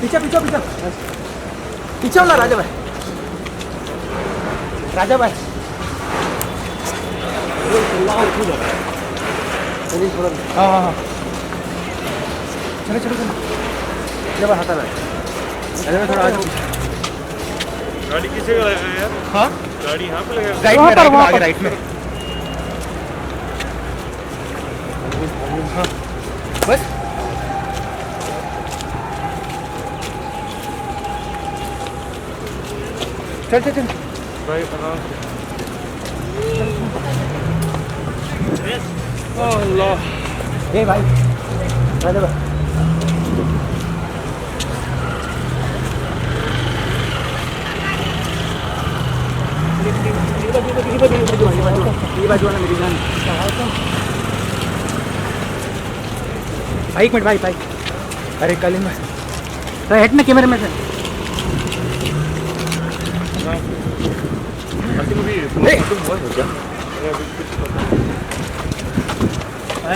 पीछे पीछे पीछे पीछे वाला राजा भाई हाँ हाँ हाँ चलो चलो चलो जब हटा रहा है थोड़ा आगे गाड़ी किसे लगाया यार? हाँ गाड़ी यहाँ पे लगाया? राइट में आगे राइट में हाँ बस चल चल चल भाई कहाँ? अल्लाह ए भाई राजा भाई ये बाजू वाला मेरी जान भाई एक मिनट भाई भाई अरे कलिंग भाई हेड ना कैमरे में से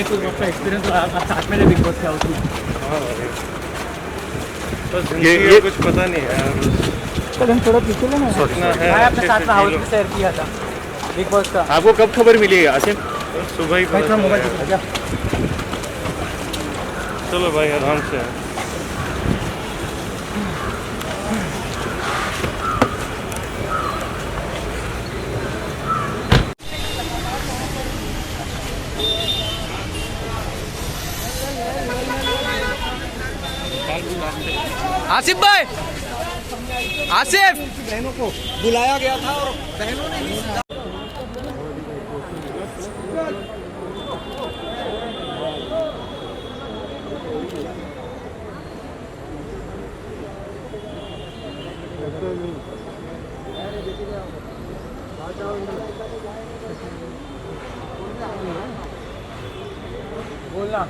कुछ आपका एक्सपीरियंस साथ में बिग बॉस क्या उसमें ये कुछ पता नहीं है यार। चल हम थोड़ा पीछे लेना मैं अपने साथ में हाउस में शेयर किया था बिग बॉस का। आपको कब खबर मिली आसिफ? सुबह ही भाई थोड़ा मोबाइल दिखा चलो भाई आराम से। आसिफ भाई आसिफ बहनों को बुलाया गया था और बहनों ने बोलना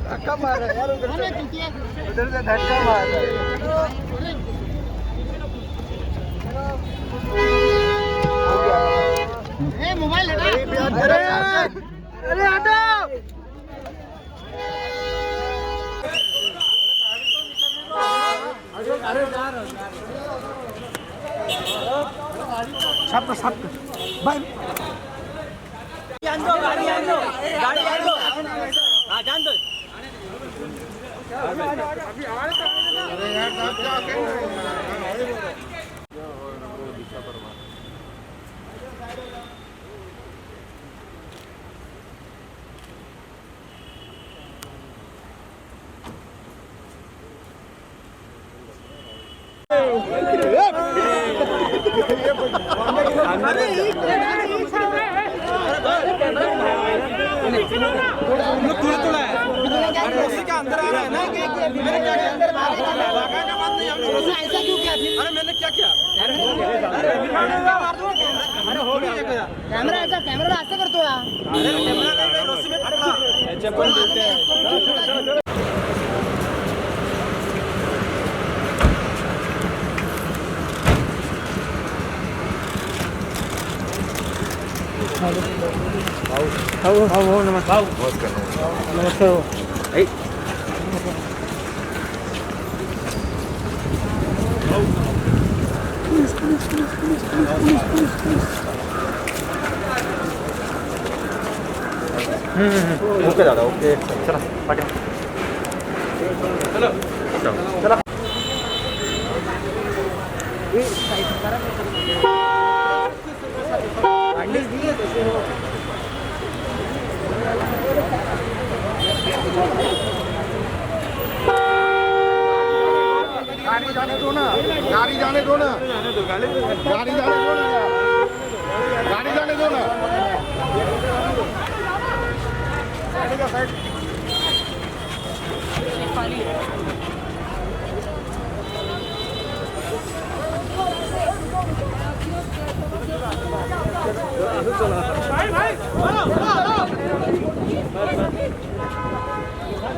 धक्का मार रहा है यार उधर से धक्का मार रहा है। मोबाइल अरे हटो सब भाई जान दो गाड़ी जान दो हाँ जान दो अभी आ थोड़ा है उसी का अंदर आ रहा है ना कि मेरे क्या अंदर भागा का बात नहीं हमने ऐसा क्यों किया? अरे मैंने क्या किया? अरे हो गया कैमरा ऐसा कैमरा ऐसा करतो यार। अरे कैमरा नहीं रस्सी में पकड़ा चप्पल देते हैं। नमस्कार नमस्कार ओके दादा ओके चला पाठ्या चला चला गाड़ी जाने दो ना गाड़ी जाने दो ना गाड़ी जाने दो ना गाड़ी जाने दो ना गाड़ी का साइड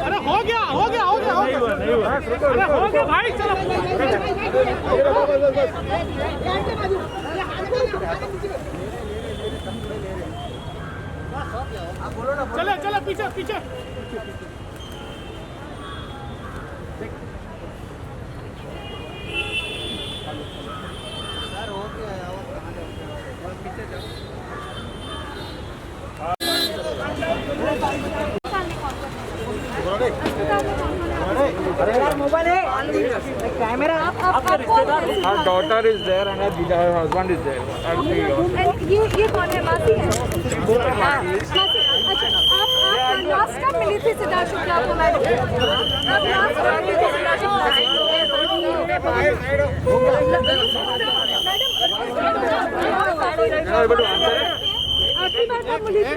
अरे हो गया अरे हो गया भाई चलो चले चले पीछे पीछे मोबाइल है कैमरा आपका रिश्तेदार Her daughter is there and her husband is there. ये कौन है मासी है मासी अच्छा आप लास्ट कब मिली थी सिद्धार्थ शुक्ला को मैडम आप लास्ट कब मिली थी सिद्धार्थ शुक्ला आखिरी बार कब मिली थी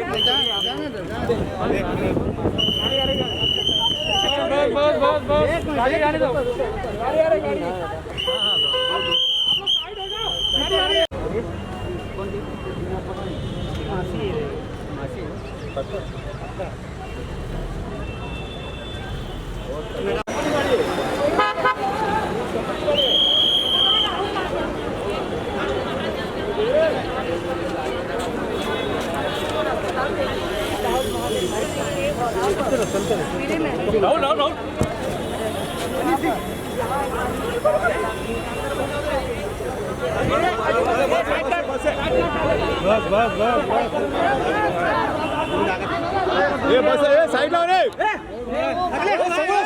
बस गाड़ी जाने दो No. बस ये बस ये साइड लो रे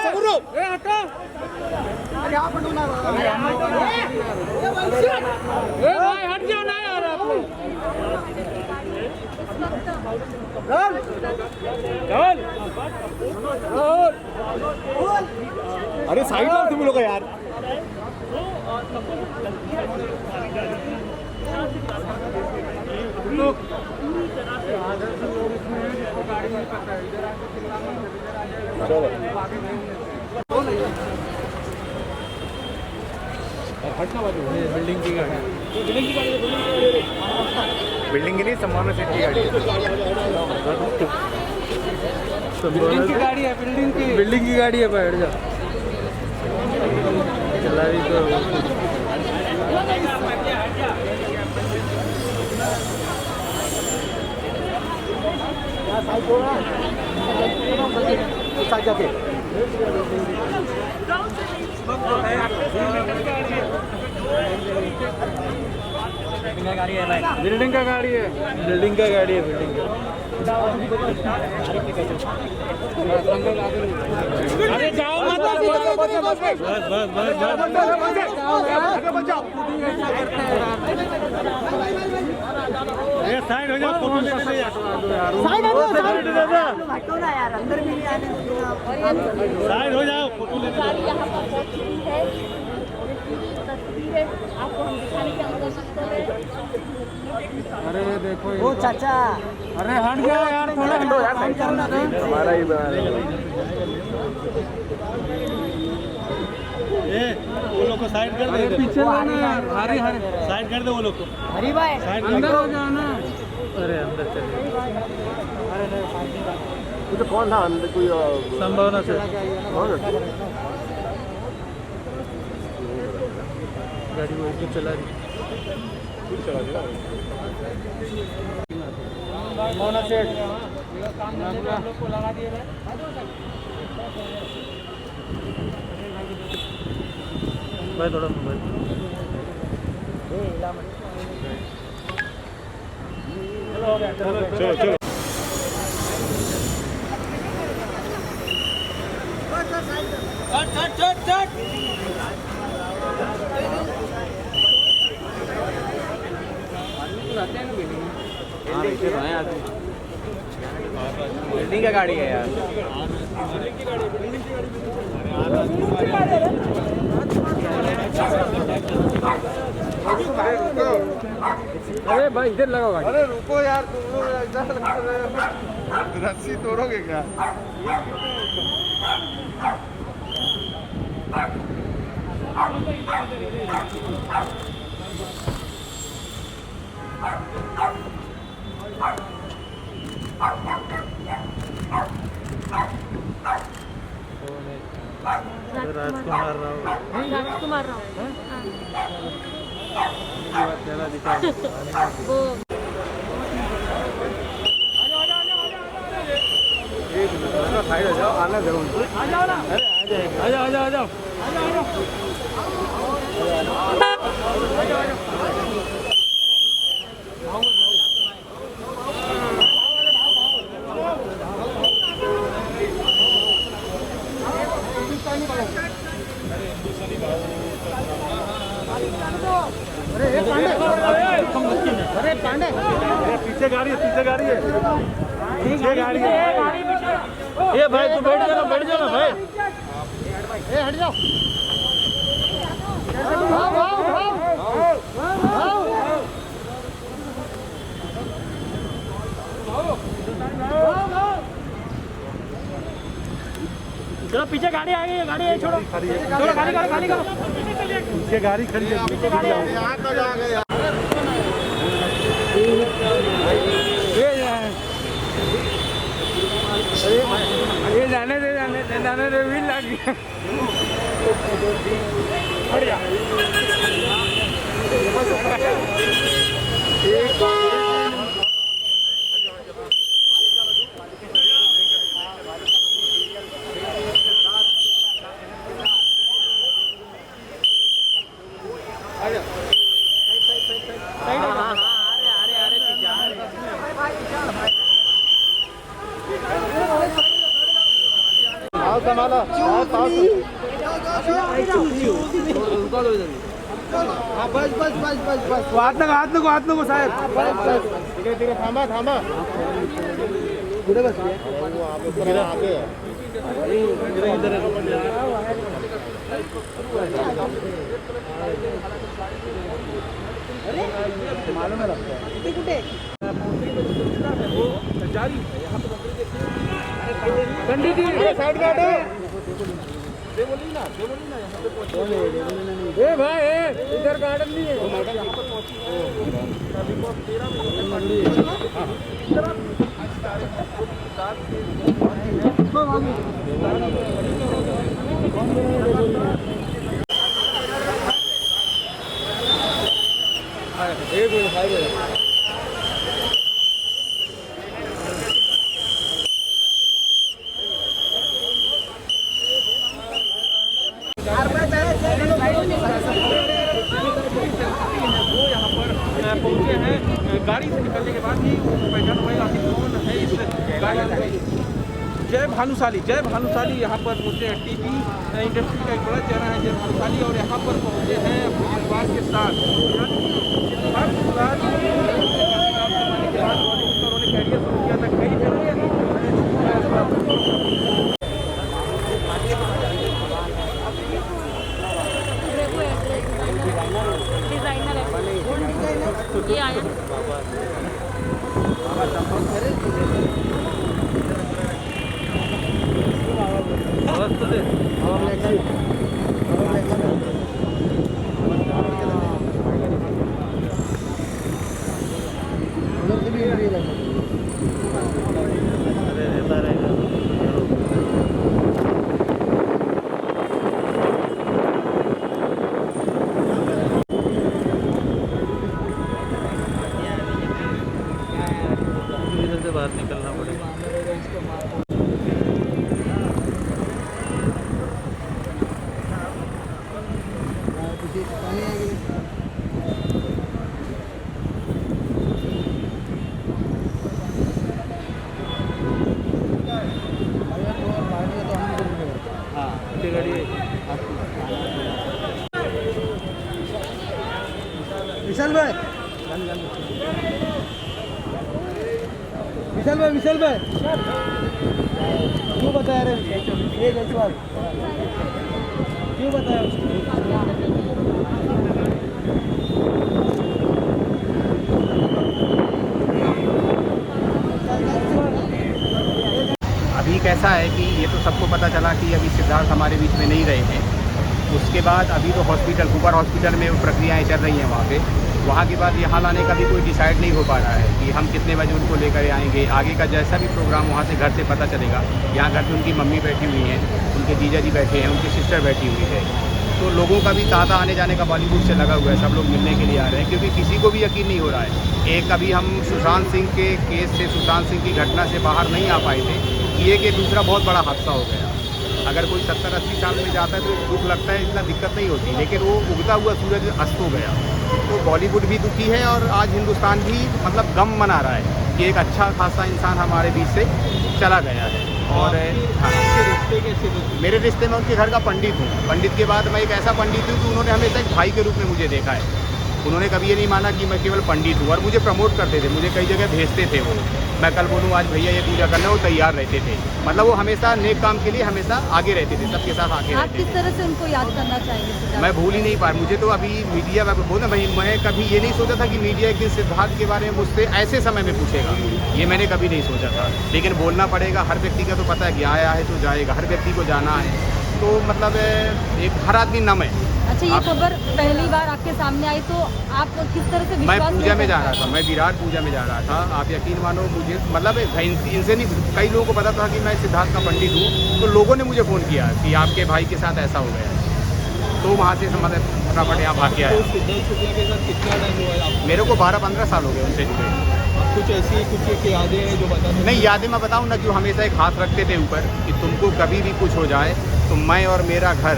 सगुरो हटो अरे आप हटो ना भाई हट जाओ ना यार आप लोग चल अरे साइड लो तुम लोग यार चलो हटना बाजू बिल्डिंग की गाड़ी बिल्डिंग की नहीं सम्मान सेठ की गाड़ी बिल्डिंग की गाड़ी है बिल्डिंग की गाड़ी है बैठ जा चला रही तो साइड जाके बिल्डिंग का गाड़ी है बिल्डिंग का अरे जाओ मत साइड हो जाओ हटो ना यार अंदर भी नहीं आने साइड हो जाओ तस्वीरें आपको हम दिखाने की कोशिश कर रहे हैं अरे देखो ओ चाचा अरे हट जाओ यार थोड़ा हटो यार हमारा ही वो लोग को साइड कर दे पीछे यार हरी साइड कर दे वो लोग को हरी भाई अंदर हो जाओ ना अरे अंदर चले तो कौन था अंदर कोई संभावना से गाड़ी वो तो चला रही मोना सेठ लगा दिए भाई थोड़ा मोबाइल चलो चलो बिल्डिंग का गाड़ी है यार। अरे भाई इधर लगाओ गाड़ी। अरे रुको यार, तुम लोग ऐसा कर रहे हो, रस्सी तोड़ोगे क्या? राजकुमार राव राजकुमार राव वो साइड हो जाओ, आना जरूर। आ जाओ ना, आ जाओ आ जाओ आ जाओ। अरे पांडे, पीछे गाड़ी है, पीछे गाड़ी है, पीछे गाड़ी है। ये भाई तू बैठ जाओ ना भाई। ए हट जाओ। भाग भाग भाग चलो, पीछे गाड़ी आ गई है, गाड़ी है, छोड़ो छोड़ो, गाड़ी करो, गाड़ी करो। पीछे गाड़ी खड़ी है, पीछे गाड़ी है। यहाँ तो जा गए ये जाने दे भी लग गया। संभाला, बस बस बस बस बस, हाथ नको साहेब। ठीक है, थांबा थांबा, पुढे बस, आगे मालूम है पंडित जी साइड काटो। ए भाई, इधर गार्डन नहीं है। एक मिनट, पहुंचे हैं। गाड़ी से निकलने के बाद ही पहचान होगा कि कौन है इस गाड़ी में। जय भानुशाली यहाँ पर पहुंचे हैं। टीवी इंडस्ट्री का एक बड़ा चेहरा है जय भानुशाली, और यहाँ पर पहुंचे हैं परिवार के साथ। उन्होंने कैरियर शुरू किया था कई जगह। ये आया बाहर निकलना पड़ेगा। विशाल भाई, विशाल भाई क्यों बताया रे ये जयसवाल क्यों बताया अभी कैसा है कि ये तो सबको पता चला कि अभी सिद्धार्थ हमारे बीच में नहीं रहे हैं। उसके बाद अभी तो हॉस्पिटल कुपर हॉस्पिटल में प्रक्रियाएं चल रही हैं वहाँ के बाद यहाँ लाने का भी कोई डिसाइड नहीं हो पा रहा है कि हम कितने बजे उनको लेकर आएंगे। आगे का जैसा भी प्रोग्राम वहाँ से घर से पता चलेगा। यहाँ घर पे उनकी मम्मी बैठी हुई हैं, उनके जीजा जी बैठे हैं, उनकी सिस्टर बैठी हुई है। तो लोगों का भी तांता आने जाने का बॉलीवुड से लगा हुआ है, सब लोग मिलने के लिए आ रहे हैं क्योंकि किसी को भी यकीन नहीं हो रहा है। एक अभी हम सुशांत सिंह के केस से, सुशांत सिंह की घटना से बाहर नहीं आ पाए थे कि एक दूसरा बहुत बड़ा हादसा हो गया। अगर कोई 70-80 साल में जाता है तो दुख लगता है, इतना दिक्कत नहीं होती, लेकिन वो उगता हुआ सूरज अस्त हो गया। तो बॉलीवुड भी दुखी है और आज हिंदुस्तान भी मतलब गम मना रहा है कि एक अच्छा खासा इंसान हमारे बीच से चला गया है। और मेरे रिश्ते में उनके घर का पंडित हूँ। पंडित के बाद मैं एक ऐसा पंडित हूँ कि उन्होंने हमेशा एक भाई के रूप में मुझे देखा है। उन्होंने कभी ये नहीं माना कि मैं केवल पंडित हूँ और मुझे प्रमोट करते थे, मुझे कई जगह भेजते थे। वो मैं कल बोलूँ आज भैया ये पूजा करना, वो तैयार रहते थे। मतलब वो हमेशा नेक काम के लिए हमेशा आगे रहते थे, सबके साथ आगे आप रहते किस थे। तरह से उनको याद करना चाहेंगे? मैं भूल ही नहीं पा रहा। मुझे तो अभी मीडिया बोला भाई, मैं कभी ये नहीं सोचा था कि मीडिया एक दिन सिद्धार्थ के बारे में मुझसे ऐसे समय में पूछेगा, ये मैंने कभी नहीं सोचा था। लेकिन बोलना पड़ेगा, हर व्यक्ति का तो पता है कि आया है तो जाएगा, हर व्यक्ति को जाना है। तो मतलब एक हर आदमी नम है। अच्छा, ये खबर पहली बार आपके सामने आई तो आप किस तरह से मैं विश्वास पूजा में जा रहा था, मैं विराट पूजा में जा रहा था। आप यकीन मानो मुझे मतलब इनसे नहीं, कई लोगों को पता था कि मैं सिद्धार्थ का पंडित हूँ, तो लोगों ने मुझे फ़ोन किया कि आपके भाई के साथ ऐसा हो गया। तो वहाँ से मतलब फटाफट यहाँ भाग के आया। मेरे को 12-15 साल हो गए उनसे जुड़े। कुछ ऐसी कुछ यादें हैं जो बता नहीं, यादें मैं बताऊँ ना, जो हमेशा एक हाथ रखते थे ऊपर कि तुमको कभी भी कुछ हो जाए तो मैं और मेरा घर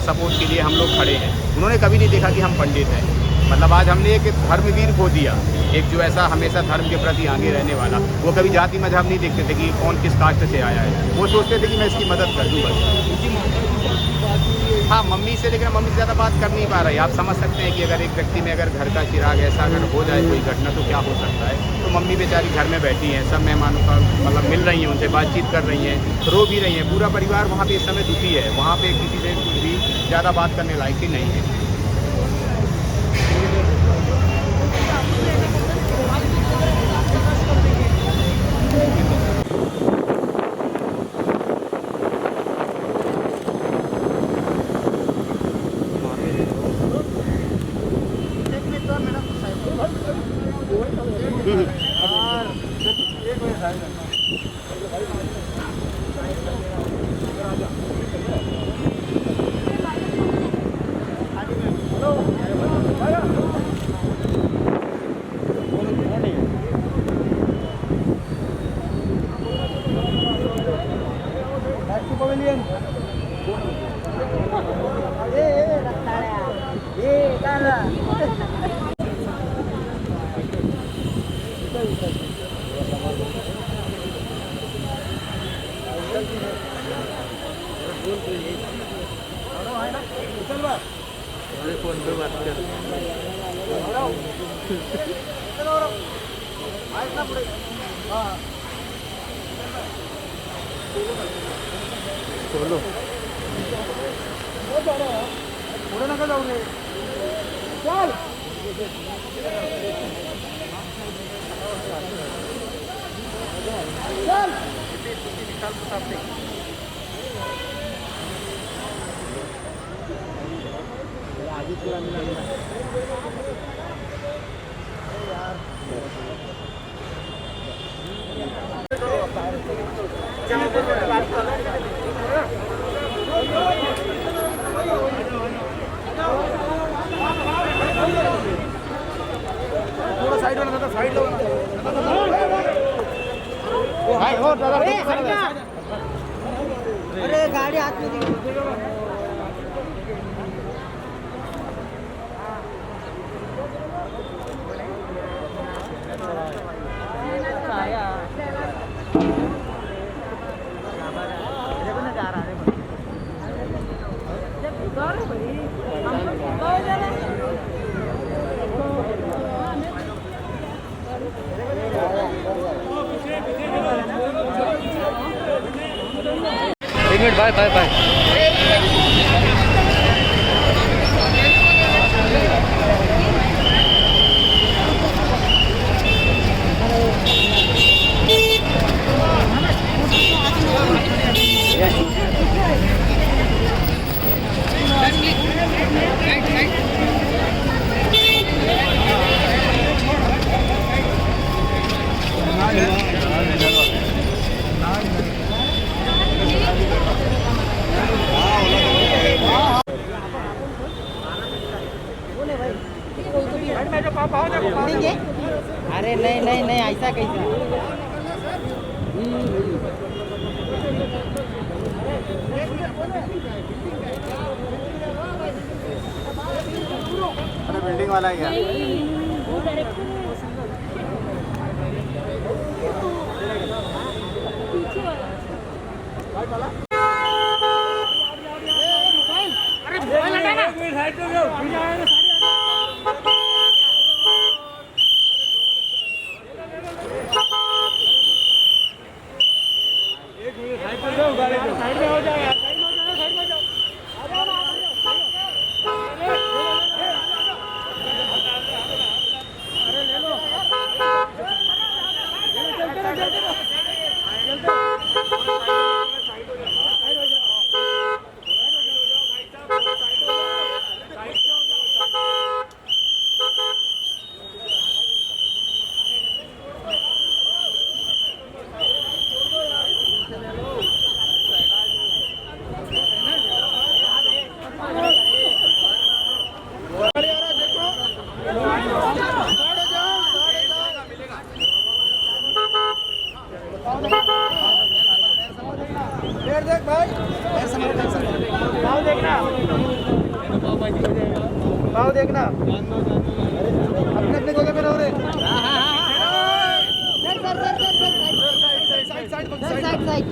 सपोर्ट के लिए हम लोग खड़े हैं। उन्होंने कभी नहीं देखा कि हम पंडित हैं। मतलब आज हमने एक धर्मवीर खो दिया, एक जो ऐसा हमेशा धर्म के प्रति आगे रहने वाला। वो कभी जाति मजहब नहीं देखते थे कि कौन किस कास्ट से आया है, वो सोचते थे कि मैं इसकी मदद कर दूँ बस। हाँ, मम्मी से, लेकिन मम्मी से ज़्यादा बात कर नहीं पा रही। आप समझ सकते हैं कि अगर एक व्यक्ति में अगर घर का चिराग ऐसा अगर हो जाए कोई घटना तो क्या हो सकता है। तो मम्मी बेचारी घर में बैठी हैं, सब मेहमानों का मतलब मिल रही हैं, उनसे बातचीत कर रही हैं, रो भी रही हैं। पूरा परिवार वहाँ पे इस समय दुखी है। वहाँ पे किसी से कुछ भी ज़्यादा बात करने लायक ही नहीं है। फोन पे बात कर बोलो। पुढे नका जाऊ रे, चल अरे गाड़ी हाथ में दी। Bye bye bye. अरे नहीं नहीं नहीं, ऐसा कैसा? अरे बिल्डिंग वाला क्या? भाव देखना अपने अपने जगह पे रहो रे। साइड साइड,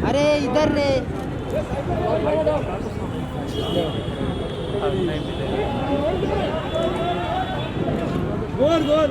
अरे इधर रे। गोल गोल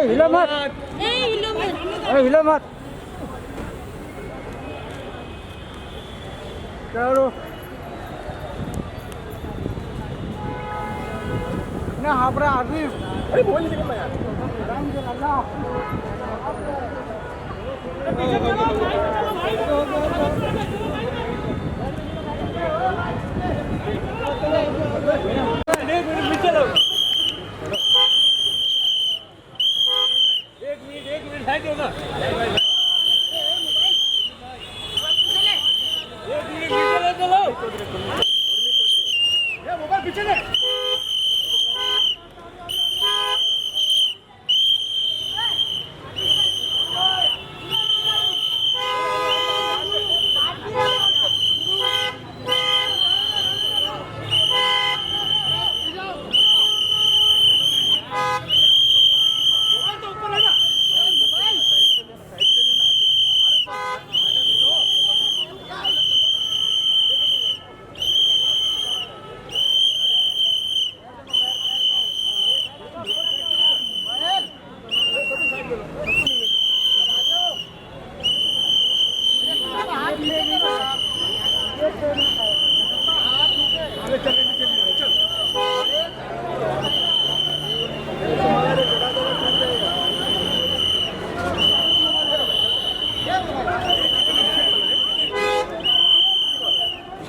हिला मत, हिला मत। चलो ना हापरा आदमी। अरे बोल नहीं सकता यार।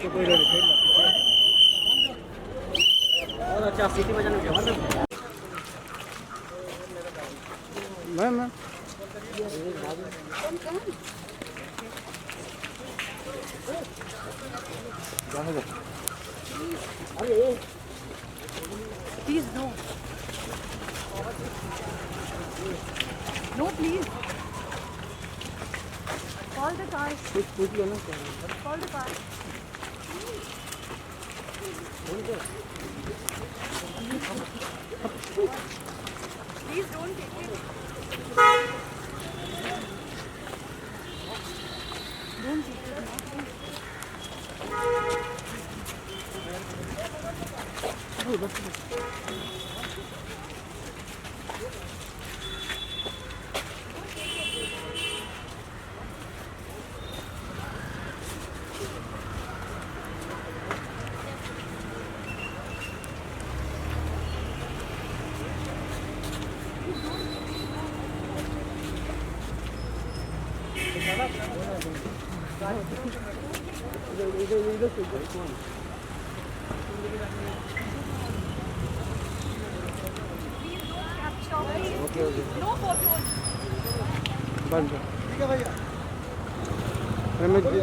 और अच्छा सिटी बजाने में ma'am Please, no. No, please. Call the car. पूछ लो ना Call the car. Please don't take it. Don't take it now. No photos. बंद ठीक है भैया रमेश जी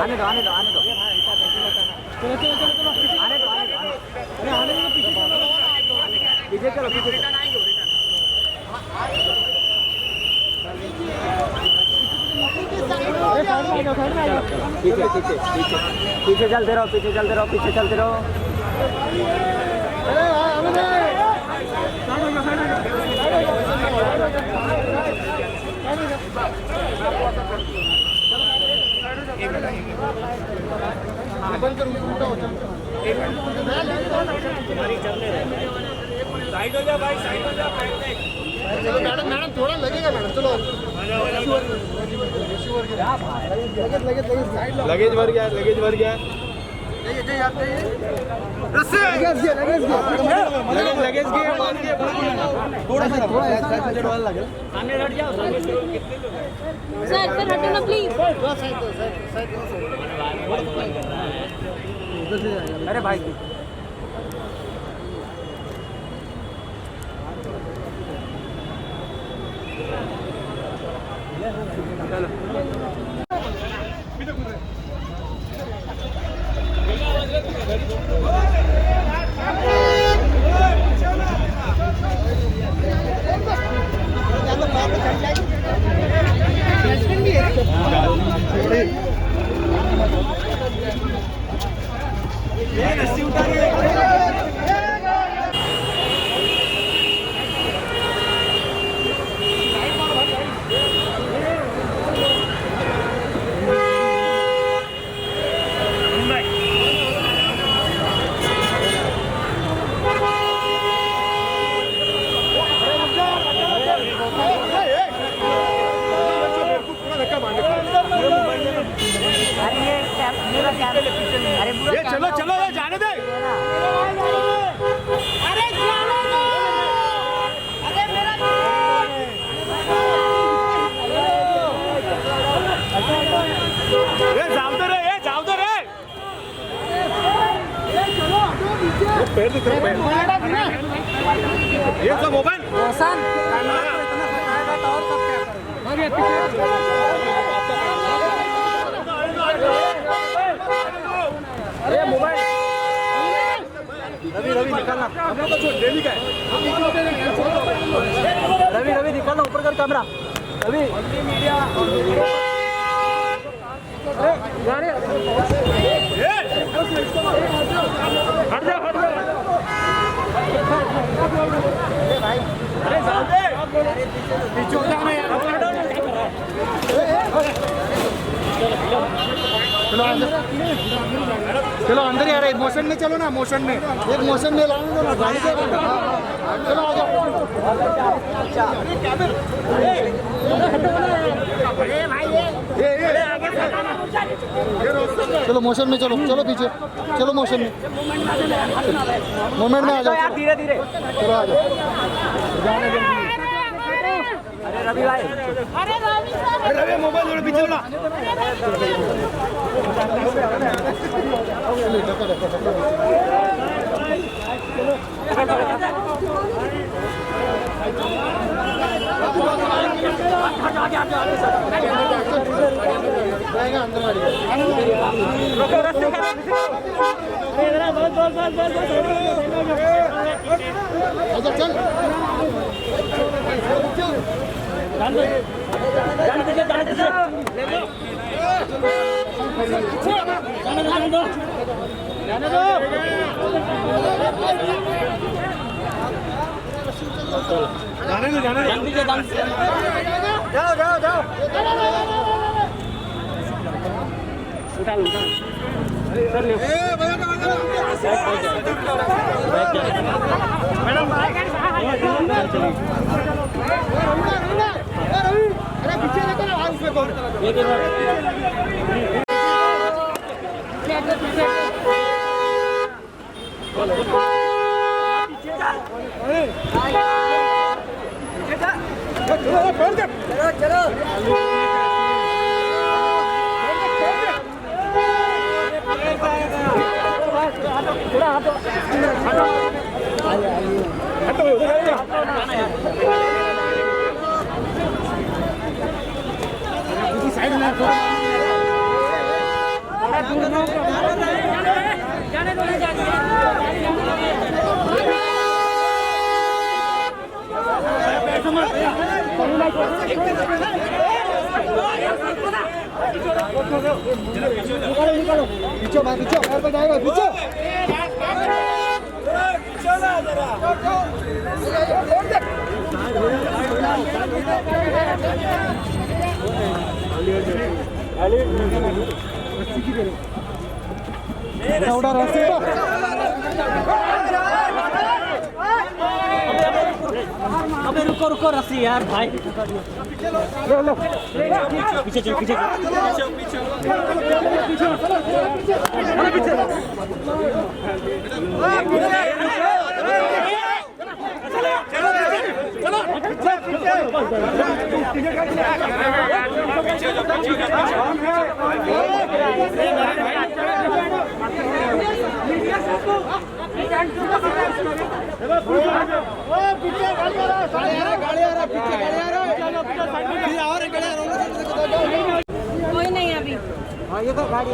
आने दो आने दो आने दो चलो चलो चलो चलो आने दो अरे आने दो पीछे चलो पीछे चलो पीछे ठीक है ठीक है ठीक है पीछे चलते रहो पीछे चलते रहो पीछे चलते रहो साइड हो जा भाई साइड हो जा चलो मैडम मैडम थोड़ा लगेगा मैडम चलो लगेज भर गया लगेज भर गया लगेज थोड़ा सा सामने हट जाओ Sir, हटो ना please. अरे भाई ये सब मोबाइल रोशन कैमरा को इतना सताएगा तो और सब क्या करेंगे। अरे मोबाइल रवि रवि निकालना डेली का रवि रवि निकालना ऊपर कर कैमरा रवि मीडिया हट जा अरे सामने पीछे जाना यार चलो अंदर यार मोशन में चलो ना मोशन में एक मोशन में लाने दो ना गाड़ी से चलो आ जाओ चलो मोशन में चलो चलो पीछे चलो मोशन में मोमेंट में आ जाओ धीरे धीरे चलो आ जाओ अरे रवि भाई अरे रवि मोबाइल जोड़ो पीछे ना चल जाने दो जाओ जाओ जाओ मैडम अरे पीछे देखो ना भाई उसमें कौन चलो साइड में पीछे भाई पीछे पैर पे जाएगा पीछे उड़ा रस्सी अबे रुको रुको रस्सी यार भाई लो लो पीछे चल पीछे कोई नहीं अभी हाँ ये तो गाड़ी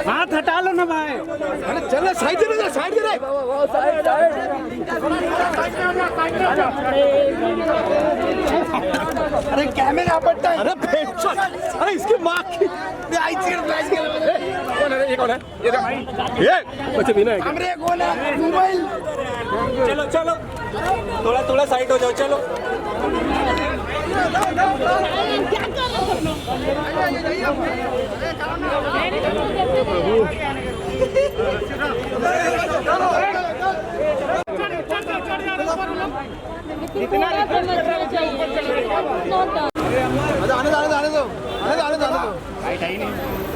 हाथ हटा लो ना भाई अरे चलो साइड में साइड में अरे कैमरा पड़ता है अरे अरे इसकी माँ की आई चीर फ्लैश के कौन है ये कौन है ये बच्चे बिना है कैमरे कौन है मोबाइल चलो चलो थोड़ा थोड़ा साइड हो जाओ चलो आने दो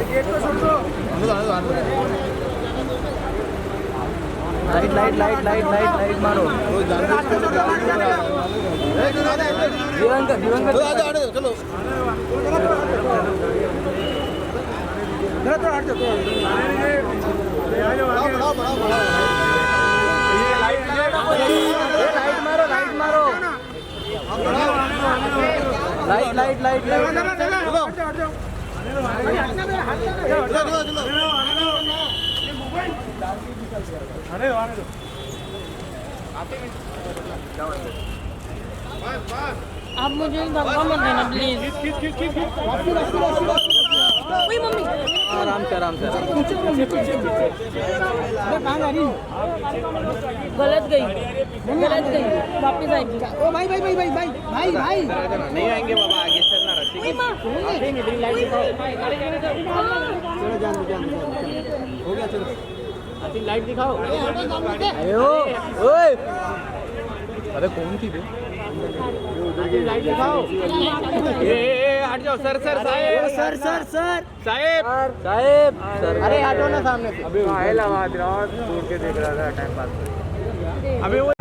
गेट को सुन दो आने दो light light light light light मारो चलो लाइट मारो लाइट लाइट लाइट आप मुझे धक्का मत देना प्लीज। वही मम्मी आराम से गलत गई वापस आएगी। ओ भाई भाई भाई भाई भाई भाई भाई नहीं आएंगे बाबा, आगे चलना रस्ते वही माँ हो गया चलो लाइट दिखाओ। अयो ओए अरे कौन थी बे लाइट दिखाओ। ए हट जाओ सर साहेब। अरे हटो ना सामने से अभी आवाज दूर के देख रहा था टाइम पास। अभी वो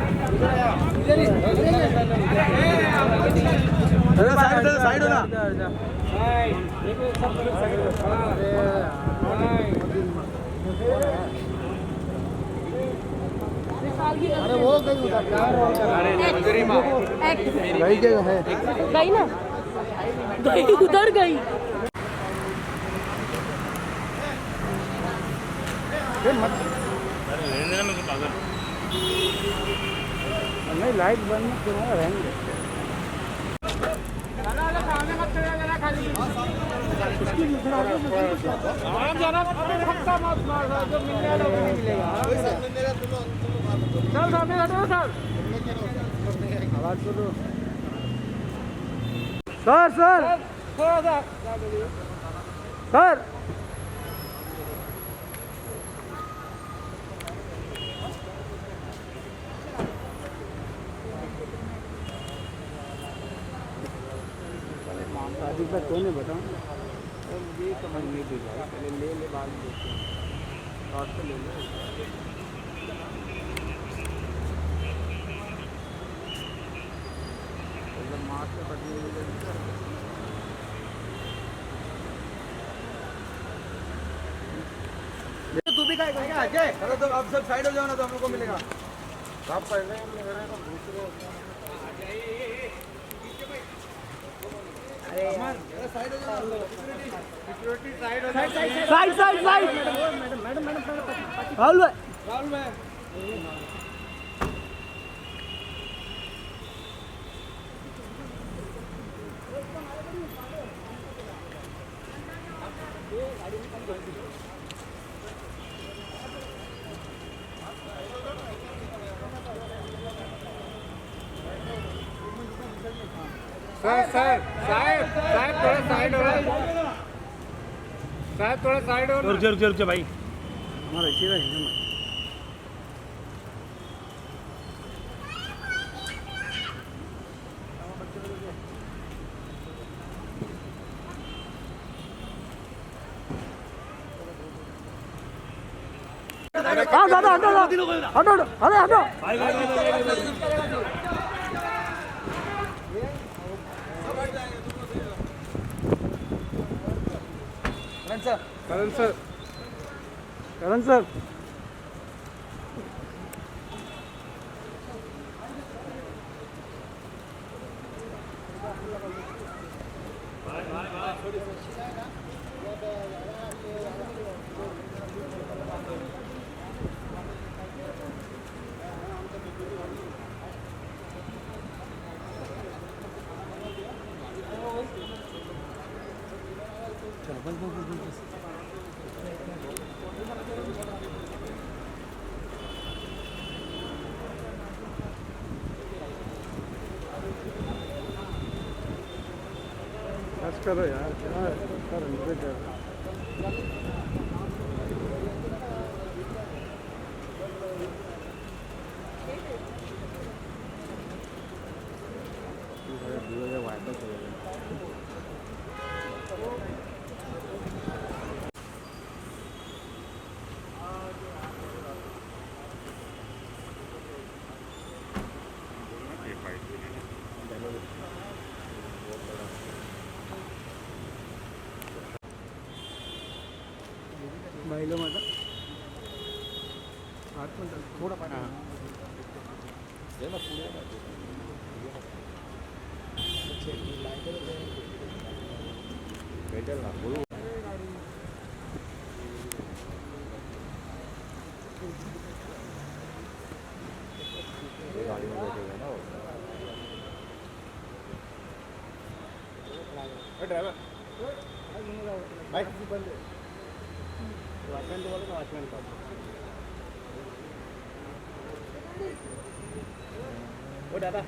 साइड हो ना अरे वो गई गई ना गई उधर गई। नहीं लाइट बंद क्यों रहेंगे सर शादी का कौन है बताओ ये समझ नहीं दे रहा पहले ले बाद में देखते हैं शॉर्ट से ले लो मार्च से पटने तू भी काय क्या अजय अरे तो आप सब साइड हो जाओ ना तो हम लोग को मिलेगा आप पहले दूसरे साइड मैडम राहुल भाई साहब थोड़ा साइड हो। साहब थोड़ा साइड हो। रुक भाई हमारा इसी रहा हटो करण सर बस करो यार क्या कर ड्राइवर भाई वो दादा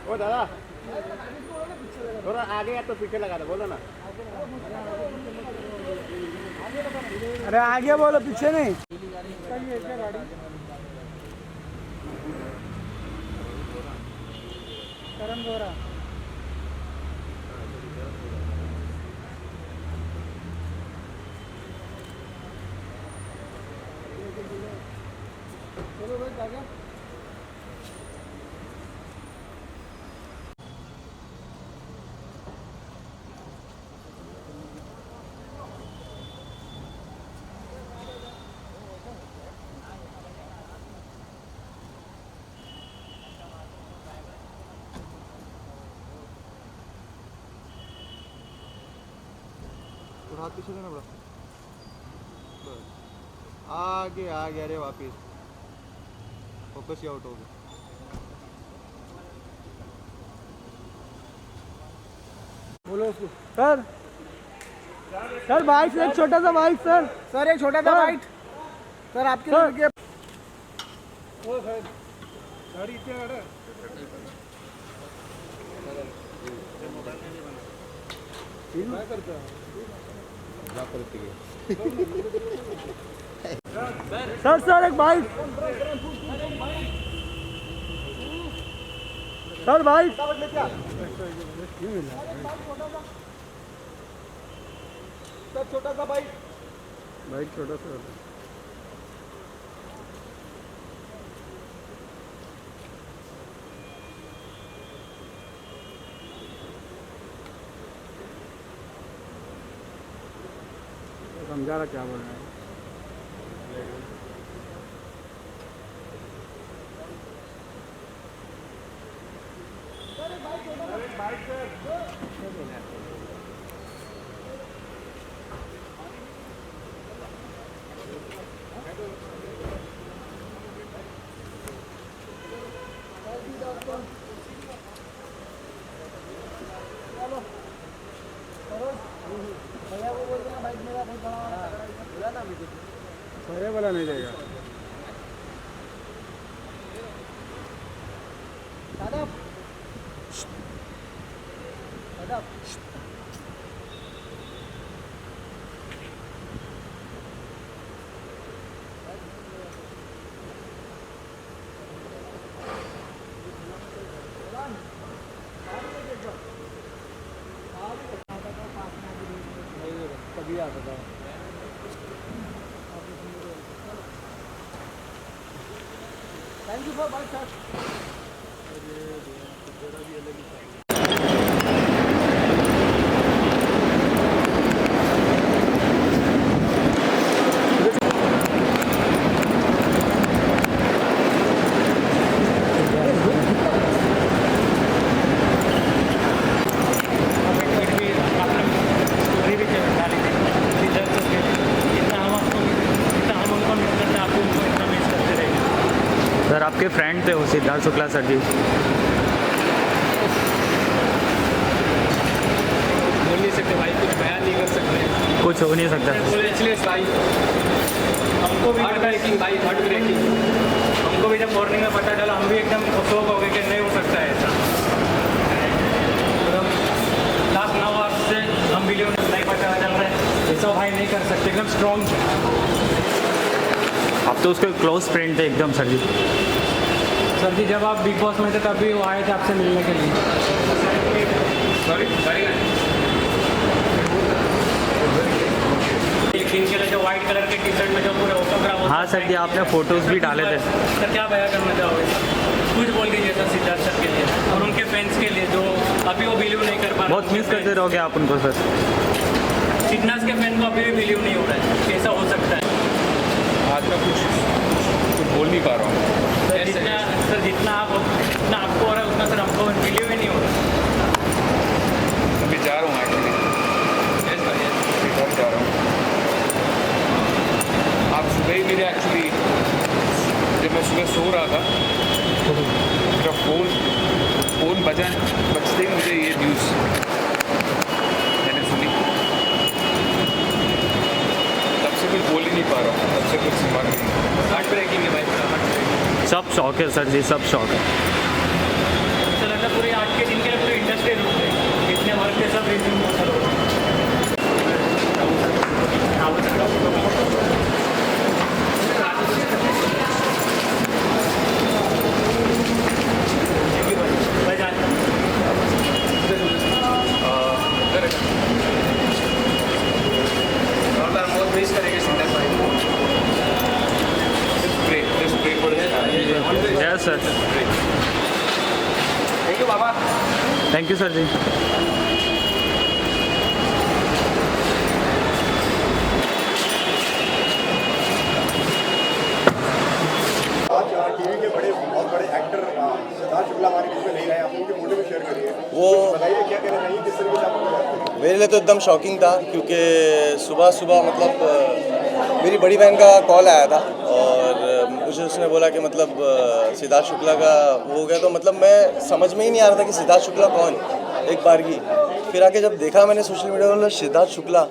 ओ दादा थोड़ा आगे या तो पीछे लगा दो, बोलो ना। अरे आगे बोलो, पीछे नहीं। करम गोरा चलो भाई जाके हाथ पीछे देना बड़ा आगे आ गया रे वापिस फोकस ही आउट हो गया बोलो उसको सर बाइक से एक छोटा सा बाइक सर एक छोटा सा बाइक सर आपके लिए ओ सर गाड़ी क्या गाड़ा क्या करता है सर एक बाइक सर बाइक छोटा सा बाइक छोटा सा समझा रहा क्या बोल रहा है सरे वाला नहीं जाएगा कभी आ सकता है thank you for bike sir sir आपके फ्रेंड थे वो सिद्धार्थ शुक्ला सर जी। बोल नहीं सकते भाई, कुछ बयान नहीं कर सकते, कुछ हो नहीं सकता। भाई हमको भी हार्ट ब्रेकिंग हमको भी जब मॉर्निंग में पता चला हम भी एकदम शौक हो गए कि नहीं हो सकता है ऐसा। लास्ट 9 आवर्स से हम वीडियो नहीं पता चल रहा है ऐसा भाई नहीं कर सकते, एकदम स्ट्रॉन्ग। आप तो उसके क्लोज फ्रेंड थे एकदम सर जी। सर जी जब आप बिग बॉस में थे तब भी वो आए थे आपसे मिलने के लिए। सॉरी दिन के लिए जो व्हाइट कलर के टी शर्ट में जो पूरे ऑटोग्राफ। हाँ सर जी, आपने फोटोज़ भी डाले थे। सर क्या बयां करना चाहोगे कुछ बोल दीजिए सर सिद्धार्थ सर के लिए और उनके फैंस के लिए जो अभी वो बिलीव नहीं कर पा रहे। बहुत मिस करते रहोगे आप उनको सर। सिद्धनाथ के फैन को अभी भी बिलीव नहीं हो रहा है, कैसा हो सकता है? आज मैं कुछ बोल नहीं पा रहा हूँ। सर जितना आपको हो रहा है उतना सर हमको बिलीव ही नहीं हो रहा। अभी जा रहा हूँ एक्चुअली, जा रहा हूँ। आप सुबह ही मेरे एक्चुअली जब मैं सुबह सो रहा था मेरा फ़ोन बजते ही मुझे ये न्यूज़ मैंने सुनी। तब से कुछ बोल ही नहीं पा रहा हूँ, तब से कुछ दिमाग नहीं। हार्ट ब्रेकिंग है भाई, सब शौक है सर जी, सब शौक है। सर लगता है पूरे आज के दिन के लिए पूरी इंडस्ट्री रुक गई, इतने वर्क के सब रिज्यूम हो sir. Yes sir, thank you बाबा। Thank you sir ji. TV के बहुत बड़े एक्टर सिद्धार्थ शुक्ला हमारे बीच में नहीं रहे, आप उनके मोटिव शेयर करिए। वो बताइए क्या कहना चाहिए, किस तरीके से आप उनको याद करेंगे? मेरे लिए तो एकदम शॉकिंग था, क्योंकि सुबह मतलब मेरी बड़ी बहन का कॉल आया था और मुझे उसने बोला कि मतलब सिद्धार्थ शुक्ला का हो गया। तो मतलब मैं समझ में ही नहीं आ रहा था कि सिद्धार्थ शुक्ला कौन, एक बार की। फिर आके जब देखा मैंने सोशल मीडिया पर सिद्धार्थ शुक्ला,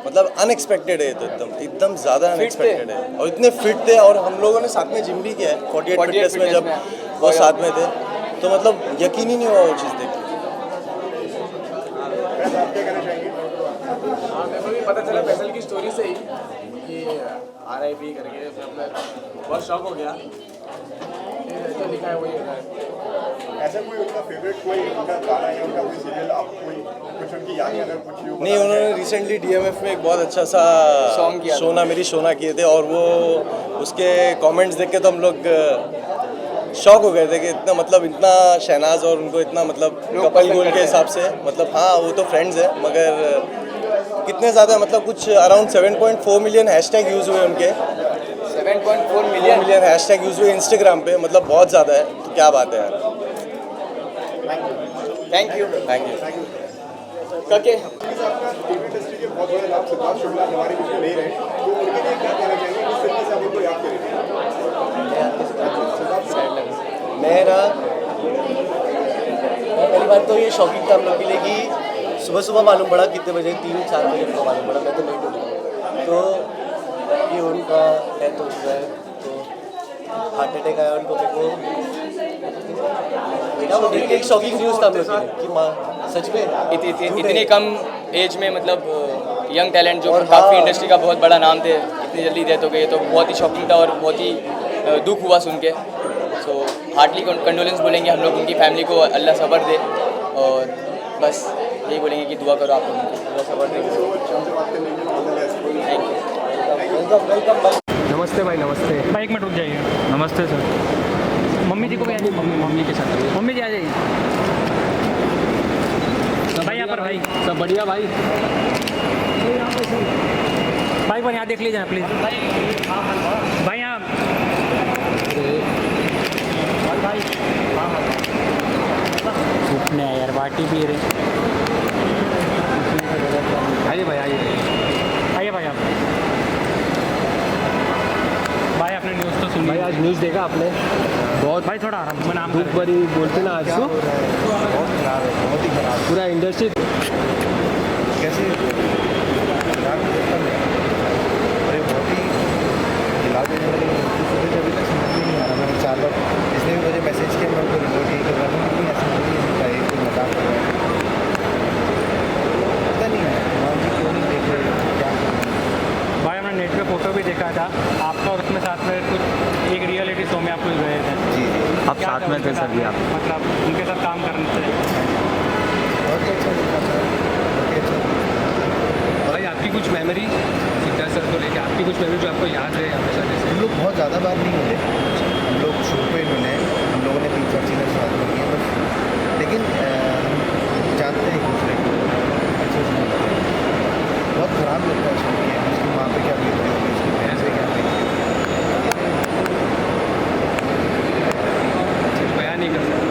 मतलब अनएक्सपेक्टेड है, तो एकदम ज़्यादा अनएक्सपेक्टेड है। और इतने फिट थे, और हम लोगों ने साथ में जिम भी किया है 48 फिटनेस में, जब वो साथ में थे। तो मतलब यकीन ही नहीं हुआ वो चीज़ देख के। आप क्या कहना चाहेंगे? हाँ, मेरे को भी पता चला फैसल की स्टोरी से ही कि RIP करके, मैं बहुत शॉक हो गया। जो लिखा है वही होता है। ऐसा कोई उनका फेवरेट कोई उनका गाना या उनका कोई सीरियल, आप कोई कुछ उनकी यादें अगर कुछ हो? नहीं, उन्होंने रिसेंटली DMF में एक बहुत अच्छा सा सॉन्ग किया, सोना मेरी सोना किए थे, और वो उसके कमेंट्स देख के तो हम लोग शॉक हो गए थे कि इतना मतलब इतना शहनाज और उनको इतना मतलब कपल गोल के हिसाब से, मतलब हाँ वो तो फ्रेंड्स है, मगर कितने ज़्यादा मतलब कुछ अराउंड 7.4 मिलियन हैशटैग यूज़ हुए उनके। 7.4 मिलियन हैशटैग यूज़ हुए इंस्टाग्राम पे, मतलब बहुत ज़्यादा है। तो क्या बात है यार। Thank you. आपका टीवी इंडस्ट्री के बहुत बड़े नाम सिद्धार्थ शुक्ला हमारे बीच में नहीं रहे, तो उनके लिए क्या कहना चाहेंगे, किस तरीके से आप उनको याद करेंगे? मेरा पहली बात तो ये शॉकिंग था हम लोग के लिए कि सुबह मालूम पड़ा, कितने बजे 3-4 बजे मालूम पड़ा, मैं तो नहीं उठा। तो ये उनका डेथ हो चुका है, तो हार्ट अटैक आया उनको। बेटा वो देख के एक शॉकिंग न्यूज़ था हम लोग के लिए कि माँ सच में इतनी कम एज में मतलब यंग टैलेंट जो काफ़ी इंडस्ट्री का बहुत बड़ा नाम थे, इतनी जल्दी डेथ हो गई, तो बहुत ही शॉकिंग था और बहुत ही दुख हुआ सुन के। सो हार्टली कंडोलेंस बोलेंगे हम लोग उनकी फैमिली को, अल्लाह सब्र दे, और बस यही बोलेंगे कि दुआ करो आप लोग उनकी, अल्लाह सब्र दे। Thank you. नमस्ते भाई, नमस्ते भाई एक मिनट रुक जाइए। नमस्ते सर। मम्मी जी को भी आ जाइए, मम्मी के साथ मम्मी जी आ जाइए भाई, यहाँ पर भाई सब बढ़िया भाई। भाई पर यहाँ देख लीजिए ना प्लीज़ भाई, यहाँ भाई उठने यार, बाटी पी रहे। आइए भाई, आइए भाई आप। भाई आपने न्यूज़ तो सुनी भाई आज न्यूज़ देखा आपने? बहुत भाई थोड़ा आराम, मैं नाम दुख भरी बोलते ना आज को, बहुत खराब है, बहुत ही खराब। पूरा इंडस्ट्री कैसे अरे बहुत ही हिला देने वाली सुबह से अभी तक समझ में नहीं आ रहा। मैंने 4 बार जिसने भी मुझे मैसेज किया मैं उनको रिपोर्ट यही कर रहा था कि ऐसा नहीं होता है, कोई मजाक कर रहा है, पता नहीं है मान जी क्यों नहीं देख रहे क्या। भाई हमने नेट पे फोटो भी देखा था आपका, और उसमें साथ में कुछ एक रियलिटी शो में आप कुछ गए थे। जी आप साथ में थे सर जी? आप मतलब उनके साथ काम करने से बहुत ही अच्छा दिखा सर, बहुत ही अच्छा। भाई आपकी कुछ मेमोरी सिद्धार्थ सर को लेकर आपकी कुछ मेमोरी जो आपको याद रहे हमेशा जैसे? हम लोग बहुत ज़्यादा बार नहीं मिले, हम लोग शो पे मिले, हम लोगों ने 3-4 चीज़ें साथ में की हैं बस, लेकिन हम जानते हैं एक दूसरे को अच्छे से मिलते हैं। बहुत ख़राब लगता है सुन के उसकी माँ पे क्या बीत रही होगी, उसकी बहन पे क्या बीत रही होगी, बयान नहीं कर सकते।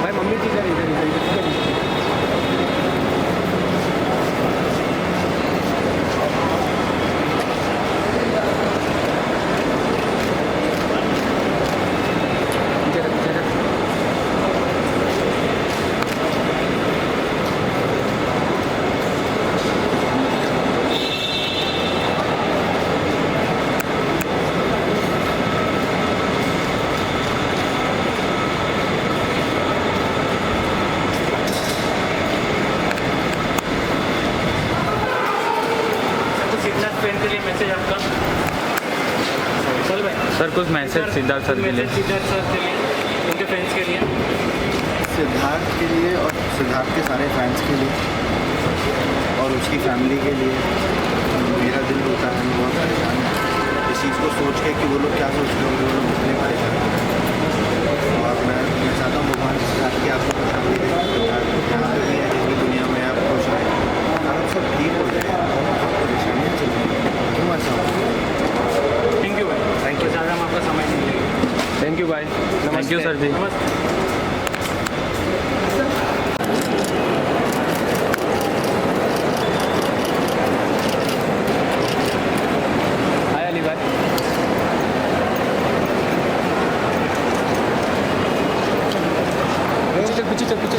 भाई मम्मी जी इधर इधर इधर इधर सिद्धार्थ फैन के लिए मैसेज आपका? चल भाई सर कुछ मैसेज सिद्धार्थ सर के लिए? सिद्धार्थ सर के लिए, उनके फैंस के लिए। सिद्धार्थ के लिए और सिद्धार्थ के सारे फैंस के लिए और उसकी फैमिली के लिए मेरा दिल होता है, मैं बहुत परेशान हूँ इस चीज़ को सोच के कि वो लोग क्या सोच रहे होंगे, वो लोग कितने परेशान हैं। और मैं चाहता हूँ भगवान सिद्धार्थ की आपको खुशहाली दे, जहाँ पे भी है जिस भी दुनिया में आप खुश रहें, आप सब ठीक हो जाए, बहुत परेशानियाँ चल रही हैं, क्यों ऐसा हो? थैंक यू भाई, थैंक यू। ज़्यादा हम आपका समय नहीं लेंगे। थैंक यू भाई, थैंक यू सर जी। नमस्ते। हाय अली भाई। पीछे चल पीछे चल पीछे